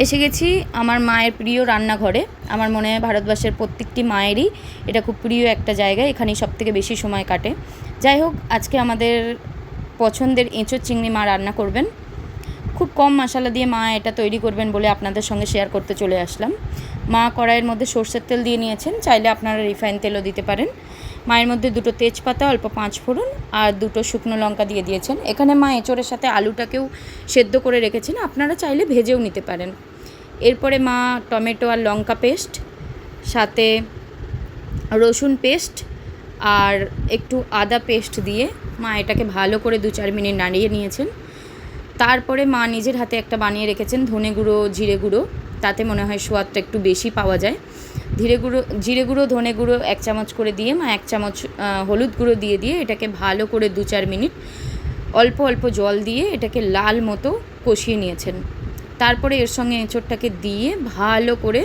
এসে গেছি আমার মায়ের প্রিয় রান্নাঘরে। আমার মনে হয় ভারতবর্ষের প্রত্যেকটি মায়েরই এটা খুব প্রিয় একটা জায়গা, এখানেই সবথেকে বেশি সময় কাটে। যাই হোক, আজকে আমাদের পছন্দের এঁচোড় চিংড়ি মা রান্না করবেন। খুব কম মশলা দিয়ে মা এটা তৈরি করবেন বলে আপনাদের সঙ্গে শেয়ার করতে চলে আসলাম। মা কড়াইয়ের মধ্যে সর্ষের তেল দিয়ে নিয়েছেন, চাইলে আপনারা রিফাইন তেলও দিতে পারেন। মায়ের মধ্যে 2টো তেজপাতা, অল্প 5 ফোড়ন আর 2টো শুকনো লঙ্কা দিয়ে দিয়েছেন। এখানে মা এঁচোড়ের সাথে আলুটাকেও সেদ্ধ করে রেখেছেন, আপনারা চাইলে ভেজেও নিতে পারেন। এরপরে মা টমেটো আর লঙ্কা পেস্ট, সাথে রসুন পেস্ট আর একটু আদা পেস্ট দিয়ে মা এটাকে ভালো করে 2-4 মিনিট নাড়িয়ে নিয়েছেন। তারপরে মা নিজের হাতে একটা বানিয়ে রেখেছেন ধনে গুঁড়ো, জিরে গুঁড়ো, তাতে মনে হয় স্বাদটা একটু বেশি পাওয়া যায়। জিরে গুঁড়ো, ধনে গুঁড়ো 1 চামচ করে দিয়ে মা 1 চামচ হলুদ গুঁড়ো দিয়ে এটাকে ভালো করে 2-4 মিনিট অল্প অল্প জল দিয়ে এটাকে লাল মতো কষিয়ে নিয়েছেন। তারপরে এর সঙ্গে এঁচোড়টাকে দিয়ে ভালো করে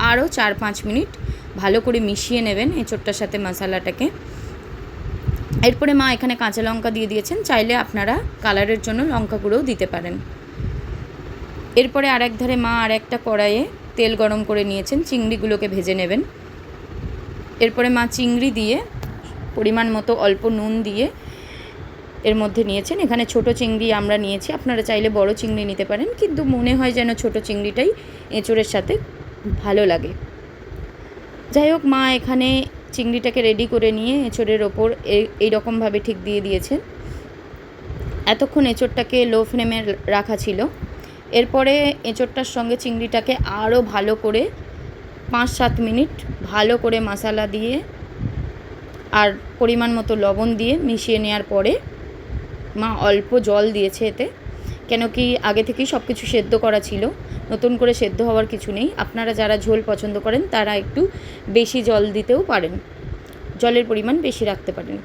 আরও 4-5 মিনিট ভালো করে মিশিয়ে নেবেন এঁচোড়টার সাথে মশলাটাকে। এরপরে মা এখানে কাঁচা লঙ্কা দিয়ে দিয়েছেন, চাইলে আপনারা কালারের জন্য লঙ্কা গুঁড়োও দিতে পারেন। এরপরে আরেক ধারে মা আরেকটা কড়াইয়ে তেল গরম করে নিয়েছেন, চিংড়িগুলোকে ভেজে নেবেন। এরপরে মা চিংড়ি দিয়ে পরিমাণ মতো অল্প নুন দিয়ে এর মধ্যে নিয়েছেন। এখানে ছোট চিংড়ি আমরা নিয়েছি, আপনারা চাইলে বড় চিংড়ি নিতে পারেন, কিন্তু মনে হয় যেন ছোট চিংড়িটাই এঁচোড়ের সাথে ভালো লাগে। যাই হোক, মা এখানে চিংড়িটাকে রেডি করে নিয়ে এঁচোড়ের ওপর এইরকমভাবে ঠিক দিয়ে দিয়েছেন। এতক্ষণ এঁচোড়টাকে লো ফ্লেমে রাখা ছিল। এরপরে এঁচোড়টার সঙ্গে চিংড়িটাকে আরও ভালো করে 5-7 মিনিট ভালো করে মশলা দিয়ে আর পরিমাণ মতো লবণ দিয়ে মিশিয়ে নেওয়ার পরে মা অল্প জল দিয়েছে এতে, কেন কি আগে থেকেই সব কিছু সেদ্ধ করা ছিল, নতুন করে সেদ্ধ হওয়ার কিছু নেই। আপনারা যারা ঝোল পছন্দ করেন তারা একটু বেশি জল দিতেও পারেন, জলের পরিমাণ বেশি রাখতে পারেন।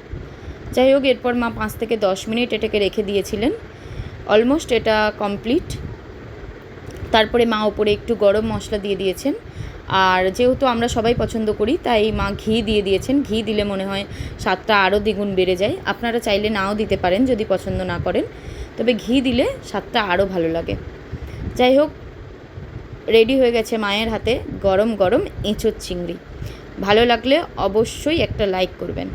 যাই হোক, এরপর মা 5 থেকে 10 মিনিট এটাকে রেখে দিয়েছিলেন। অলমোস্ট এটা কমপ্লিট। তারপরে মা ওপরে একটু গরম মশলা দিয়ে দিয়েছেন, আর যেহেতু আমরা সবাই পছন্দ করি তাই মা ঘি দিয়ে দিয়েছেন। ঘি দিলে মনে হয় স্বাদটা আরও দ্বিগুণ বেড়ে যায়। আপনারা চাইলে নাও দিতে পারেন যদি পছন্দ না করেন, তবে ঘি দিলে স্বাদটা আরও ভালো লাগে। যাই হোক, রেডি হয়ে গেছে মায়ের হাতে গরম গরম এঁচোড় চিংড়ি। ভালো লাগলে অবশ্যই একটা লাইক করবেন।